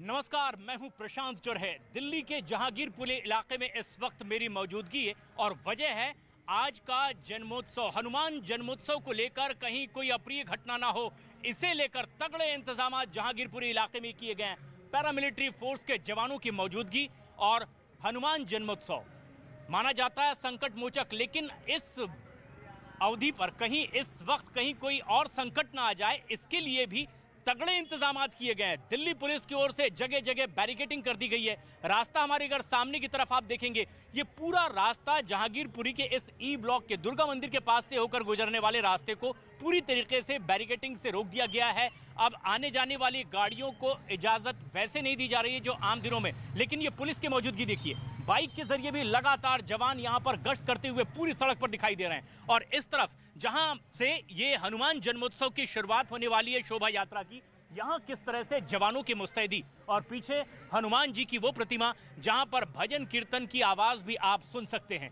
नमस्कार, मैं हूं प्रशांत चुरहे। दिल्ली के जहांगीरपुरी इलाके में इस वक्त मेरी मौजूदगी है और वजह है आज का जन्मोत्सव। हनुमान जन्मोत्सव को लेकर कहीं कोई अप्रिय घटना ना हो, इसे लेकर तगड़े इंतजाम जहांगीरपुरी इलाके में किए गए हैं। पैरामिलिट्री फोर्स के जवानों की मौजूदगी और हनुमान जन्मोत्सव माना जाता है संकट मोचक, लेकिन इस अवधि पर कहीं इस वक्त कहीं कोई और संकट ना आ जाए, इसके लिए भी तगड़े इंतजाम किए गए हैं। दिल्ली पुलिस की ओर से जगह जगह बैरिकेडिंग कर दी गई है। रास्ता हमारे घर सामने की तरफ आप देखेंगे, ये पूरा रास्ता जहांगीरपुरी के इस ई ब्लॉक के दुर्गा मंदिर के पास से होकर गुजरने वाले रास्ते को पूरी तरीके से बैरिकेडिंग से रोक दिया गया है। अब आने जाने वाली गाड़ियों को इजाजत वैसे नहीं दी जा रही है जो आम दिनों में, लेकिन ये पुलिस की मौजूदगी देखिए, बाइक के जरिए भी लगातार जवान यहां पर गश्त करते हुए पूरी सड़क पर दिखाई दे रहे हैं। और इस तरफ जहां से ये हनुमान जन्मोत्सव की शुरुआत होने वाली है शोभा यात्रा की, यहां किस तरह से जवानों की मुस्तैदी और पीछे हनुमान जी की वो प्रतिमा जहां पर भजन कीर्तन की आवाज भी आप सुन सकते हैं।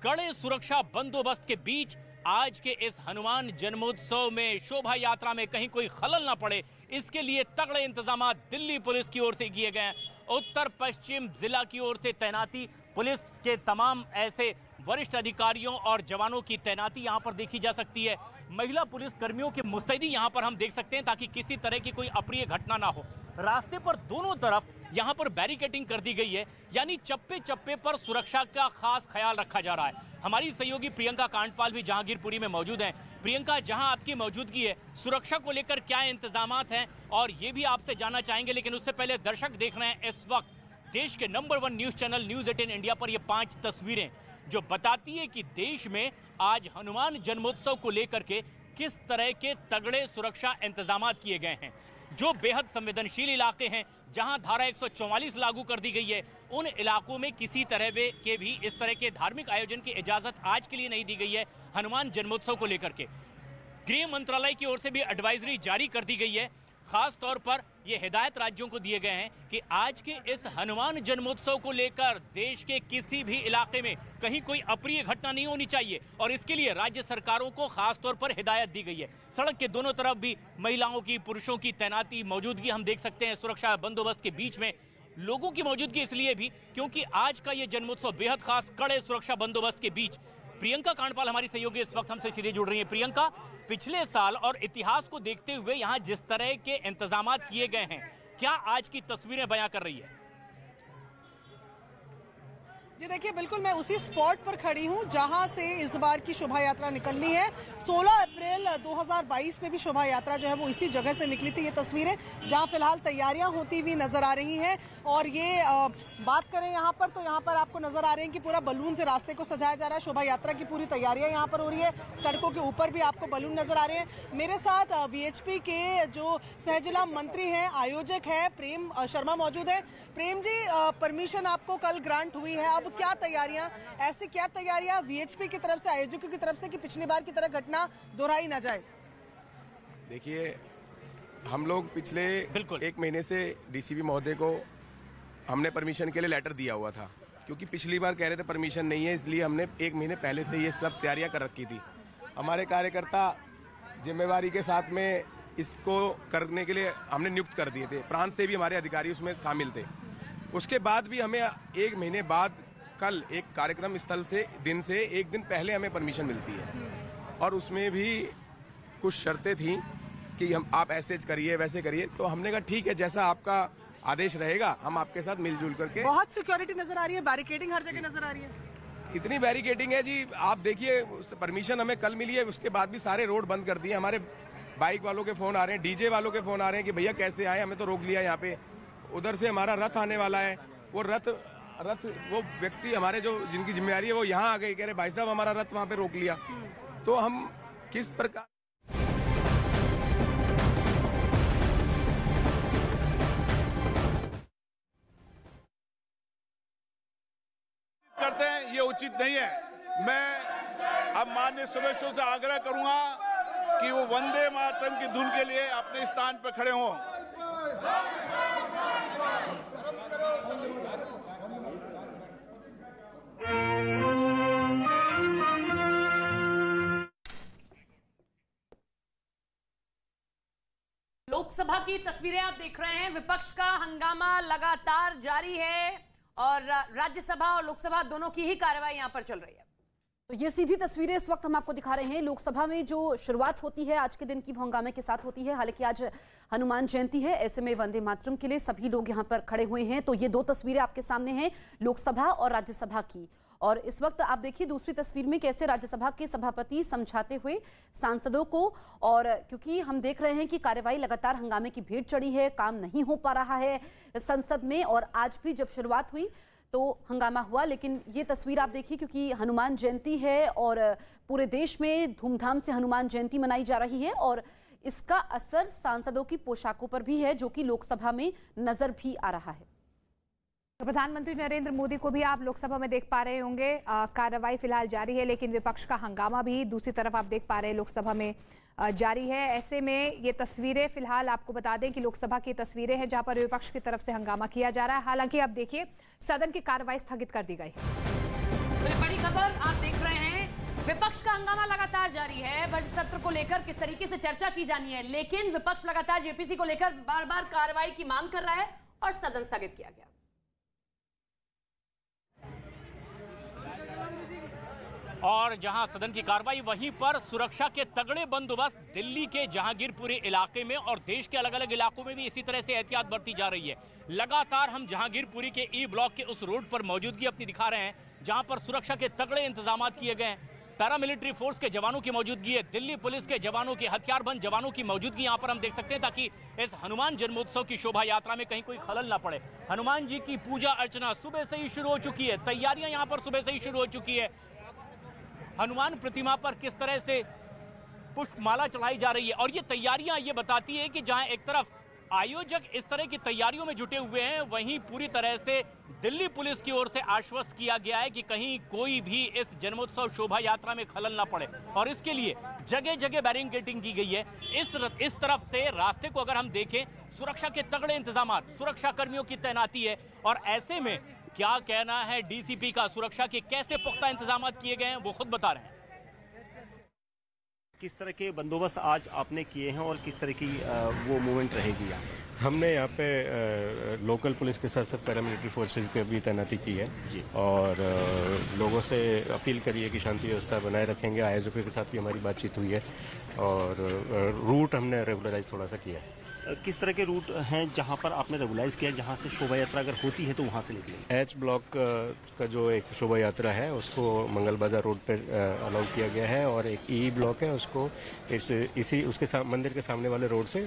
कड़े सुरक्षा बंदोबस्त के बीच आज के इस हनुमान जन्मोत्सव में शोभा यात्रा में कहीं कोई खलल ना पड़े, इसके लिए तगड़े इंतजाम दिल्ली पुलिस की ओर से किए गए हैं। उत्तर पश्चिम जिला की ओर से तैनाती, पुलिस के तमाम ऐसे वरिष्ठ अधिकारियों और जवानों की तैनाती यहां पर देखी जा सकती है। महिला पुलिस कर्मियों की मुस्तैदी यहां पर हम देख सकते हैं ताकि किसी तरह की कोई अप्रिय घटना ना हो। रास्ते पर दोनों तरफ यहां पर बैरिकेडिंग कर दी गई है, यानी चप्पे चप्पे पर सुरक्षा का खास ख्याल रखा जा रहा है। हमारी सहयोगी प्रियंका कांडपाल भी जहांगीरपुरी में मौजूद हैं। प्रियंका, जहां आपकी मौजूदगी है, सुरक्षा को लेकर क्या इंतजामात हैं, और ये भी आपसे जानना चाहेंगे। लेकिन उससे पहले दर्शक देख रहे हैं इस वक्त देश के number 1 news channel news 18 India पर ये 5 तस्वीरें जो बताती है कि देश में आज हनुमान जन्मोत्सव को लेकर के किस तरह के तगड़े सुरक्षा इंतजाम किए गए हैं। जो बेहद संवेदनशील इलाके हैं, जहां धारा 144 लागू कर दी गई है, उन इलाकों में किसी तरह के भी इस तरह के धार्मिक आयोजन की इजाजत आज के लिए नहीं दी गई है। हनुमान जन्मोत्सव को लेकर के गृह मंत्रालय की ओर से भी एडवाइजरी जारी कर दी गई है। खास तौर पर यह हिदायत राज्यों को दिए गए हैं कि आज के इस हनुमान जन्मोत्सव को लेकर देश के किसी भी इलाके में कहीं कोई अप्रिय घटना नहीं होनी चाहिए, और इसके लिए राज्य सरकारों को खास तौर पर हिदायत दी गई है। सड़क के दोनों तरफ भी महिलाओं की, पुरुषों की तैनाती, मौजूदगी हम देख सकते हैं। सुरक्षा बंदोबस्त के बीच में लोगों की मौजूदगी इसलिए भी क्योंकि आज का यह जन्मोत्सव बेहद खास, कड़े सुरक्षा बंदोबस्त के बीच। प्रियंका कांडपाल हमारी सहयोगी इस वक्त हमसे सीधे जुड़ रही है। प्रियंका, पिछले साल और इतिहास को देखते हुए यहाँ जिस तरह के इंतजामात किए गए हैं, क्या आज की तस्वीरें बयां कर रही है? जी देखिए, बिल्कुल मैं उसी स्पॉट पर खड़ी हूं जहां से इस बार की शोभा यात्रा निकलनी है। 16 अप्रैल 2022 में भी शोभा यात्रा जो है वो इसी जगह से निकली थी। ये तस्वीरें जहां फिलहाल तैयारियां होती हुई नजर आ रही हैं, और ये बात करें यहां पर तो यहाँ पर आपको नजर आ रहे हैं कि पूरा बलून से रास्ते को सजाया जा रहा है। शोभा यात्रा की पूरी तैयारियां यहाँ पर हो रही है। सड़कों के ऊपर भी आपको बलून नजर आ रहे हैं। मेरे साथ VHP के जो सहजिला मंत्री हैं, आयोजक है प्रेम शर्मा मौजूद है। प्रेम जी, परमिशन आपको कल ग्रांट हुई है, अब क्या तैयारियां, ऐसी क्या तैयारियां VHP की तरफ से, आयोजकों की तरफ से, कि पिछली बार की तरह घटना दोहराई ना जाए? देखिए, हम लोग पिछले एक महीने से DCP महोदय को हमने परमिशन के लिए लेटर दिया हुआ था, क्योंकि पिछली बार कह रहे थे परमिशन नहीं है, इसलिए हमने एक महीने पहले से ये सब तैयारियां कर रखी थी। हमारे कार्यकर्ता जिम्मेवारी के साथ में इसको करने के लिए हमने नियुक्त कर दिए थे। प्रांत से भी हमारे अधिकारी उसमें शामिल थे। उसके बाद भी हमें एक महीने बाद कल एक कार्यक्रम स्थल से एक दिन पहले हमें परमिशन मिलती है, और उसमें भी कुछ शर्तें थी कि आप ऐसे करिए, वैसे करिए। तो हमने कहा ठीक है, जैसा आपका आदेश रहेगा हम आपके साथ मिलजुल करके। बहुत सिक्योरिटी नजर आ रही है, बैरिकेडिंग हर जगह नजर आ रही है। इतनी बैरिकेडिंग है जी, आप देखिए, परमिशन हमें कल मिली है, उसके बाद भी सारे रोड बंद कर दिए। हमारे बाइक वालों के फोन आ रहे हैं, DJ वालों के फोन आ रहे हैं कि भैया कैसे आए, हमें तो रोक लिया यहाँ पे। उधर से हमारा रथ आने वाला है, वो रथ वो व्यक्ति हमारे जो जिनकी जिम्मेदारी है वो यहाँ आ गए, कह रहे भाई साहब हमारा रथ वहाँ पे रोक लिया। तो हम किस प्रकार करते हैं, ये उचित नहीं है। मैं अब माननीय सदस्यों से आग्रह करूंगा कि वो वंदे मातरम की धुन के लिए अपने स्थान पर खड़े हों। लोकसभा की तस्वीरें आप देख रहे हैं। विपक्ष का हंगामा लगातार जारी है और राज्यसभा और लोकसभा दोनों की ही कार्रवाई यहां पर चल रही है। तो ये सीधी तस्वीरें इस वक्त हम आपको दिखा रहे हैं। लोकसभा में जो शुरुआत होती है आज के दिन की वो हंगामे के साथ होती है। हालांकि आज हनुमान जयंती है, ऐसे में वंदे मातरम के लिए सभी लोग यहां पर खड़े हुए हैं। तो ये दो तस्वीरें आपके सामने हैं, लोकसभा और राज्यसभा की। और इस वक्त आप देखिए दूसरी तस्वीर में कैसे राज्यसभा के सभापति समझाते हुए सांसदों को, और क्योंकि हम देख रहे हैं कि कार्यवाही लगातार हंगामे की भेंट चढ़ी है, काम नहीं हो पा रहा है संसद में, और आज भी जब शुरुआत हुई तो हंगामा हुआ। लेकिन ये तस्वीर आप देखिए, क्योंकि हनुमान जयंती है और पूरे देश में धूमधाम से हनुमान जयंती मनाई जा रही है और इसका असर सांसदों की पोशाकों पर भी है, जो कि लोकसभा में नजर भी आ रहा है। तो प्रधानमंत्री नरेंद्र मोदी को भी आप लोकसभा में देख पा रहे होंगे। कार्रवाई फिलहाल जारी है, लेकिन विपक्ष का हंगामा भी दूसरी तरफ आप देख पा रहे हैं लोकसभा में जारी है। ऐसे में ये तस्वीरें फिलहाल आपको बता दें कि लोकसभा की तस्वीरें हैं जहां पर विपक्ष की तरफ से हंगामा किया जा रहा है। हालांकि अब देखिए सदन की कार्रवाई स्थगित कर दी गई है। तो बड़ी खबर आप देख रहे हैं, विपक्ष का हंगामा लगातार जारी है। बजट सत्र को लेकर किस तरीके से चर्चा की जानी है, लेकिन विपक्ष लगातार जेपीसी को लेकर बार बार कार्रवाई की मांग कर रहा है और सदन स्थगित किया गया। और जहां सदन की कार्रवाई, वहीं पर सुरक्षा के तगड़े बंदोबस्त दिल्ली के जहांगीरपुरी इलाके में और देश के अलग अलग इलाकों में भी इसी तरह से एहतियात बरती जा रही है। लगातार हम जहांगीरपुरी के ई ब्लॉक के उस रोड पर मौजूदगी अपनी दिखा रहे हैं जहां पर सुरक्षा के तगड़े इंतजाम किए गए हैं। पैरामिलिट्री फोर्स के जवानों की मौजूदगी है, दिल्ली पुलिस के जवानों की, हथियारबंद जवानों की मौजूदगी यहां पर हम देख सकते हैं, ताकि इस हनुमान जन्मोत्सव की शोभा यात्रा में कहीं कोई खलल ना पड़े। हनुमान जी की पूजा अर्चना सुबह से ही शुरू हो चुकी है, तैयारियां यहां पर सुबह से ही शुरू हो चुकी है। हनुमान प्रतिमा पर किस तरह से पुष्पमाला चढ़ाई जा रही है, और ये तैयारियां ये बताती है कि जहां एक तरफ आयोजक इस तरह की तैयारियों में जुटे हुए हैं, वहीं पूरी तरह से दिल्ली पुलिस की ओर से आश्वस्त किया गया है कि कहीं कोई भी इस जन्मोत्सव शोभा यात्रा में खलल ना पड़े, और इसके लिए जगह जगह बैरिकेडिंग की गई है। इस तरफ से रास्ते को अगर हम देखें, सुरक्षा के तगड़े इंतजाम, सुरक्षा कर्मियों की तैनाती है, और ऐसे में क्या कहना है डीसीपी का, सुरक्षा के कैसे पुख्ता इंतजाम किए गए हैं वो खुद बता रहे हैं। किस तरह के बंदोबस्त आज आपने किए हैं और किस तरह की वो मूवमेंट रहेगी यहाँ? हमने यहाँ पे लोकल पुलिस के साथ साथ पैरामिलिट्री फोर्सेस की भी तैनाती की है और लोगों से अपील करी है कि शांति व्यवस्था बनाए रखेंगे। आयोजकों के साथ भी हमारी बातचीत हुई है और रूट हमने रेगुलराइज थोड़ा सा किया है। किस तरह के रूट हैं जहां पर आपने रेगुलाइज किया, जहां से शोभा यात्रा अगर होती है तो वहां से निकलेंगे? एच ब्लॉक का जो एक शोभा यात्रा है उसको मंगल बाजार रोड पर अलाउ किया गया है, और एक ई ब्लॉक है उसको उसके मंदिर के सामने वाले रोड से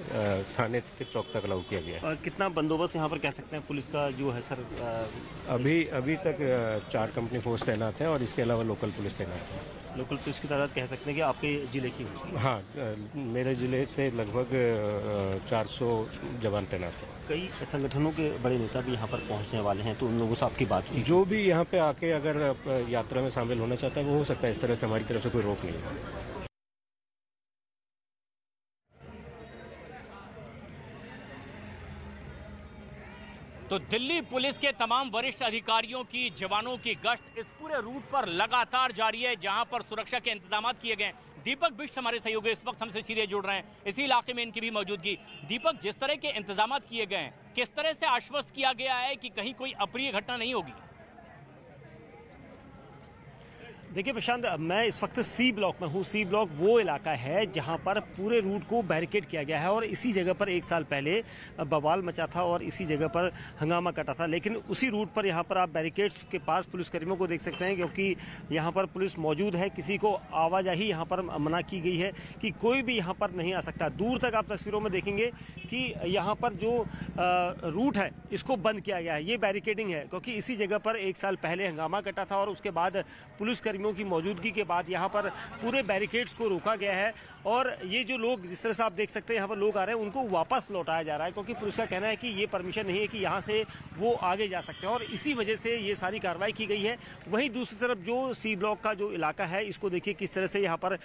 थाने के चौक तक अलाउ किया गया है। कितना बंदोबस्त यहाँ पर कह सकते हैं पुलिस का जो है सर? अभी तक 4 कंपनी फोर्स तैनात है और इसके अलावा लोकल पुलिस तैनात है। लोकल पुलिस की तादाद कह सकते हैं कि आपके जिले की होगी? हाँ, मेरे जिले से लगभग 400 जवान तैनात हैं। कई संगठनों के बड़े नेता भी यहाँ पर पहुँचने वाले हैं, तो उन लोगों से आपकी बात हुई? जो भी यहाँ पे आके अगर यात्रा में शामिल होना चाहता है वो हो सकता है, इस तरह से हमारी तरफ से कोई रोक नहीं है। तो दिल्ली पुलिस के तमाम वरिष्ठ अधिकारियों की, जवानों की गश्त इस पूरे रूट पर लगातार जारी है जहां पर सुरक्षा के इंतजाम किए गए। दीपक बिष्ट हमारे सहयोगी इस वक्त हमसे सीधे जुड़ रहे हैं, इसी इलाके में इनकी भी मौजूदगी। दीपक, जिस तरह के इंतजाम किए गए हैं, किस तरह से आश्वस्त किया गया है कि कहीं कोई अप्रिय घटना नहीं होगी? देखिए प्रशांत, मैं इस वक्त सी ब्लॉक में हूँ। सी ब्लॉक वो इलाका है जहाँ पर पूरे रूट को बैरिकेड किया गया है और इसी जगह पर 1 साल पहले बवाल मचा था और इसी जगह पर हंगामा कटा था। लेकिन उसी रूट पर यहाँ पर आप बैरिकेड्स के पास पुलिसकर्मियों को देख सकते हैं, क्योंकि यहाँ पर पुलिस मौजूद है। किसी को आवाजाही यहाँ पर मना की गई है कि कोई भी यहाँ पर नहीं आ सकता। दूर तक आप तस्वीरों में देखेंगे कि यहाँ पर जो रूट है इसको बंद किया गया है। ये बैरिकेडिंग है क्योंकि इसी जगह पर 1 साल पहले हंगामा कटा था और उसके बाद पुलिसकर्मी की मौजूदगी के बाद यहाँ पर पूरे बैरिकेड्स को रोका गया है। और ये जो लोग, जिस तरह से आप देख सकते हैं यहाँ पर लोग आ रहे हैं, उनको वापस लौटाया जा रहा है क्योंकि पुलिस का कहना है कि ये परमिशन नहीं है कि यहाँ से वो आगे जा सकते हैं और इसी वजह से ये सारी कार्रवाई की गई है। वहीं दूसरी तरफ जो सी ब्लॉक का जो इलाका है, इसको देखिए किस तरह से यहाँ पर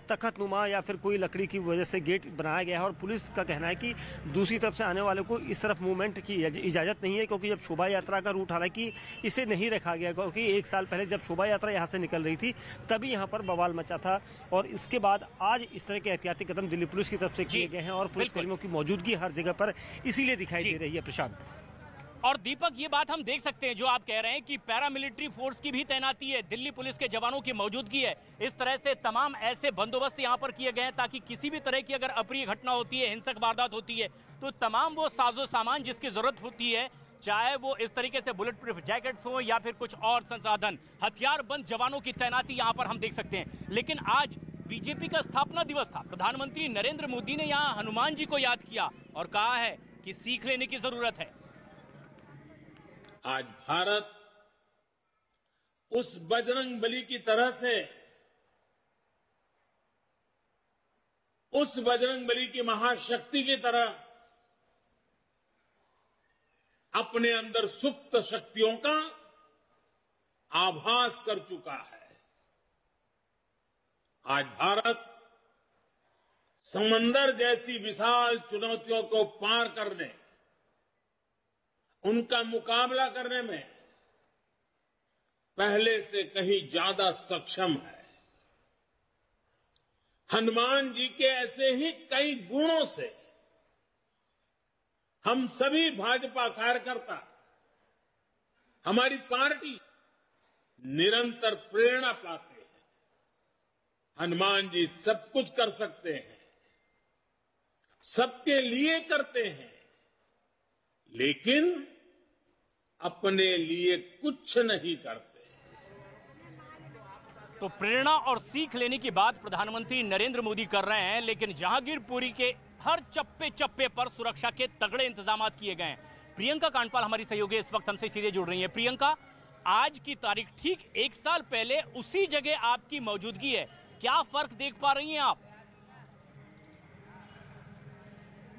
तख्तनुमा या फिर कोई लकड़ी की वजह से गेट बनाया गया है और पुलिस का कहना है कि दूसरी तरफ से आने वालों को इस तरफ मूवमेंट की इजाज़त नहीं है, क्योंकि जब शोभा यात्रा का रूट, हालांकि इसे नहीं रखा गया क्योंकि 1 साल पहले जब शोभा यात्रा यहाँ से निकल रही रही थी, तभी यहाँ पर बवाल मचा था। और इसके बाद आज इस तरह के एहतियाती कदम दिल्ली पुलिस की तरफ से किए गए हैं और पुलिसकर्मियों की मौजूदगी हर जगह पर इसीलिए दिखाई दे रही है। प्रशांत और दीपक, ये बात हम देख सकते हैं जो आप कह रहे हैं कि पैरामिलिट्री फोर्स की भी तैनाती है, दिल्ली पुलिस के जवानों की मौजूदगी है। इस तरह से तमाम ऐसे बंदोबस्त यहाँ पर किए गए हैं ताकि किसी भी तरह की अगर अप्रिय घटना होती है, हिंसक वारदात होती है, तो तमाम वो साजो सामान जिसकी जरूरत होती है, चाहे वो इस तरीके से बुलेट प्रूफ जैकेट्स हो या फिर कुछ और संसाधन, हथियारबंद जवानों की तैनाती यहाँ पर हम देख सकते हैं। लेकिन आज बीजेपी का स्थापना दिवस था, प्रधानमंत्री नरेंद्र मोदी ने यहाँ हनुमान जी को याद किया और कहा है कि सीख लेने की जरूरत है। आज भारत उस बजरंग बली की तरह से, उस बजरंग बली की महाशक्ति की तरह अपने अंदर सुप्त शक्तियों का आभास कर चुका है। आज भारत समंदर जैसी विशाल चुनौतियों को पार करने, उनका मुकाबला करने में पहले से कहीं ज्यादा सक्षम है। हनुमान जी के ऐसे ही कई गुणों से हम सभी भाजपा कार्यकर्ता, हमारी पार्टी निरंतर प्रेरणा पाते हैं। हनुमान जी सब कुछ कर सकते हैं, सबके लिए करते हैं, लेकिन अपने लिए कुछ नहीं करते। तो प्रेरणा और सीख लेने की बात प्रधानमंत्री नरेंद्र मोदी कर रहे हैं, लेकिन जहांगीरपुरी के हर चप्पे चप्पे पर सुरक्षा के तगड़े इंतजाम किए गए हैं। प्रियंका कांडपाल हमारी सहयोगी इस वक्त हमसे सीधे जुड़ रही है। प्रियंका, आज की तारीख ठीक 1 साल पहले उसी जगह आपकी मौजूदगी है, क्या फर्क देख पा रही हैं आप?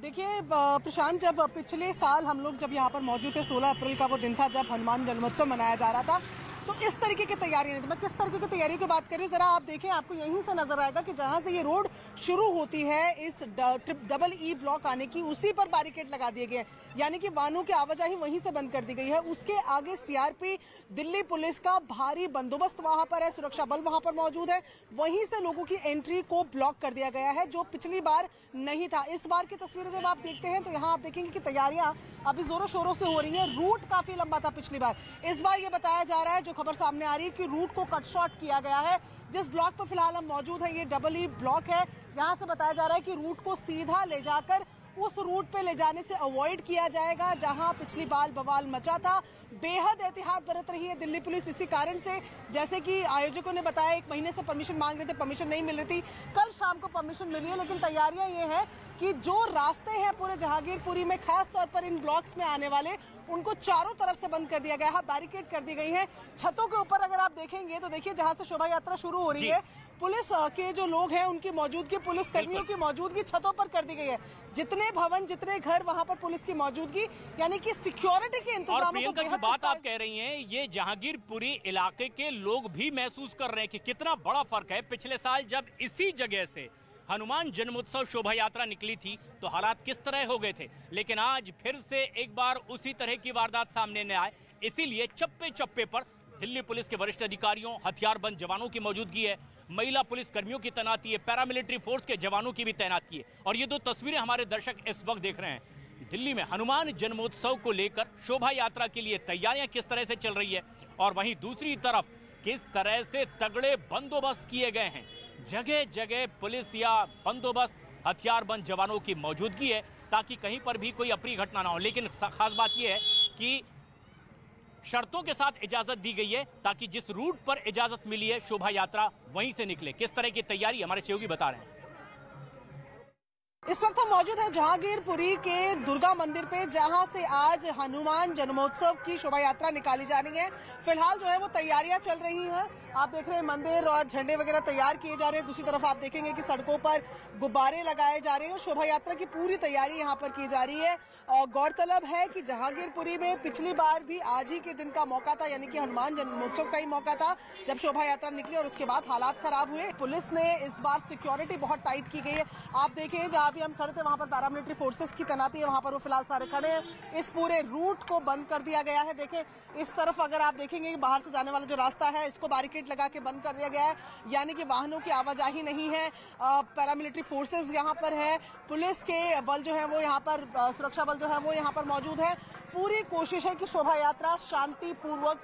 देखिए प्रशांत, जब पिछले साल हम लोग जब यहाँ पर मौजूद थे, 16 अप्रैल का वो दिन था जब हनुमान जन्मोत्सव मनाया जा रहा था, तो इस तरीके की तैयारी नहीं थी। मैं किस तरीके की तैयारी की बात कर रही हूँ, जरा आप देखें, आपको यहीं से नजर आएगा कि जहां से ये रोड शुरू होती है इस डबल ई ब्लॉक आने की, उसी पर बैरिकेड लगा दिए गए हैं, यानी कि वाहनों की आवाजाही वहीं से बंद कर दी गई है। उसके आगे सीआरपी, दिल्ली पुलिस का भारी बंदोबस्त वहां पर है, सुरक्षा बल वहां पर मौजूद है। वहीं से लोगों की एंट्री को ब्लॉक कर दिया गया है, जो पिछली बार नहीं था। इस बार की तस्वीरें जब आप देखते हैं तो यहाँ आप देखेंगे कि तैयारियां अभी जोरों शोरों से हो रही है। रूट काफी लंबा था पिछली बार, इस बार ये बताया जा रहा है, जो खबर सामने आ रही है कि रूट को कट शॉर्ट किया गया है। जिस ब्लॉक पर फिलहाल हम मौजूद है, ये डबल ई ब्लॉक है, यहाँ से बताया जा रहा है कि रूट को सीधा ले जाकर उस रूट पे ले जाने से अवॉइड किया जाएगा जहां पिछली बार बवाल मचा था। बेहद एहतियात बरत रही है दिल्ली पुलिस इसी कारण से, जैसे कि आयोजकों ने बताया 1 महीने से परमिशन मांग रहे थे, परमिशन नहीं मिल रही थी, कल शाम को परमिशन मिली है। लेकिन तैयारियां ये है कि जो रास्ते हैं पूरे जहांगीरपुरी में, खास तौर पर इन ब्लॉक्स में आने वाले, उनको चारों तरफ से बंद कर दिया गया है, बैरिकेड कर दी गई है। छतों के ऊपर अगर आप देखेंगे तो देखिए जहां से शोभा यात्रा शुरू हो रही है, पुलिस के जो लोग हैं उनकी मौजूदगी, पुलिस कर्मियों की मौजूदगी छतों पर कर दी गई है। जितने भवन, जितने घर, वहां पर पुलिस की मौजूदगी, यानी कि सिक्योरिटी के इंतजाम। और प्रियंका, जो बात आप कह रही हैं, ये जहांगीरपुरी इलाके के लोग भी महसूस कर रहे हैं कि कितना बड़ा फर्क है। पिछले साल जब इसी जगह से हनुमान जन्मोत्सव शोभा यात्रा निकली थी तो हालात किस तरह हो गए थे, लेकिन आज फिर से एक बार उसी तरह की वारदात सामने न आए, इसीलिए चप्पे चप्पे पर दिल्ली पुलिस के वरिष्ठ अधिकारियों, हथियारबंद जवानों की मौजूदगी है, महिला पुलिस कर्मियों की तैनाती है, पैरामिलिट्री फोर्स के जवानों की भी तैनाती है। और ये 2 तस्वीरें हमारे दर्शक इस वक्त देख रहे हैं। दिल्ली में हनुमान जन्मोत्सव को लेकर शोभा यात्रा के लिए तैयारियां किस तरह से चल रही है, और वहीं दूसरी तरफ किस तरह से तगड़े बंदोबस्त किए गए हैं। जगह जगह पुलिस या बंदोबस्त, हथियारबंद जवानों की मौजूदगी है ताकि कहीं पर भी कोई अप्रिय घटना ना हो। लेकिन खास बात यह है कि शर्तों के साथ इजाजत दी गई है ताकि जिस रूट पर इजाजत मिली है शोभा यात्रा वहीं से निकले। किस तरह की तैयारी हमारे सहयोगी बता रहे हैं। इस वक्त हम मौजूद हैं जहांगीरपुरी के दुर्गा मंदिर पे, जहां से आज हनुमान जन्मोत्सव की शोभा यात्रा निकाली जा रही है। फिलहाल जो है वो तैयारियां चल रही हैं, आप देख रहे हैं मंदिर और झंडे वगैरह तैयार किए जा रहे हैं। दूसरी तरफ आप देखेंगे कि सड़कों पर गुब्बारे लगाए जा रहे हैं। शोभा यात्रा की पूरी तैयारी यहाँ पर की जा रही है। और गौरतलब है कि जहांगीरपुरी में पिछली बार भी आज ही के दिन का मौका था, यानी कि हनुमान जन्मोत्सव का ही मौका था, जब शोभा यात्रा निकली और उसके बाद हालात खराब हुए। पुलिस ने इस बार सिक्योरिटी बहुत टाइट की गई है। आप देखें जहाँ भी हम खड़े थे वहां पर पैरामिलिट्री फोर्सेस की तैनाती है, वहां पर वो फिलहाल सारे खड़े हैं। इस पूरे रूट को बंद कर दिया गया है। देखें इस तरफ अगर आप देखेंगे बाहर से जाने वाला जो रास्ता है इसको बैरिकेड बैरिकेड लगा के बंद कर दिया गया है, यानी कि वाहनों की आवाजाही नहीं है। पैरामिलिट्री फोर्सेस यहाँ पर है, पुलिस के बल जो है वो यहाँ पर, सुरक्षा बल जो है वो यहाँ पर मौजूद है। पूरी कोशिश है कि शोभा यात्रा शांतिपूर्वक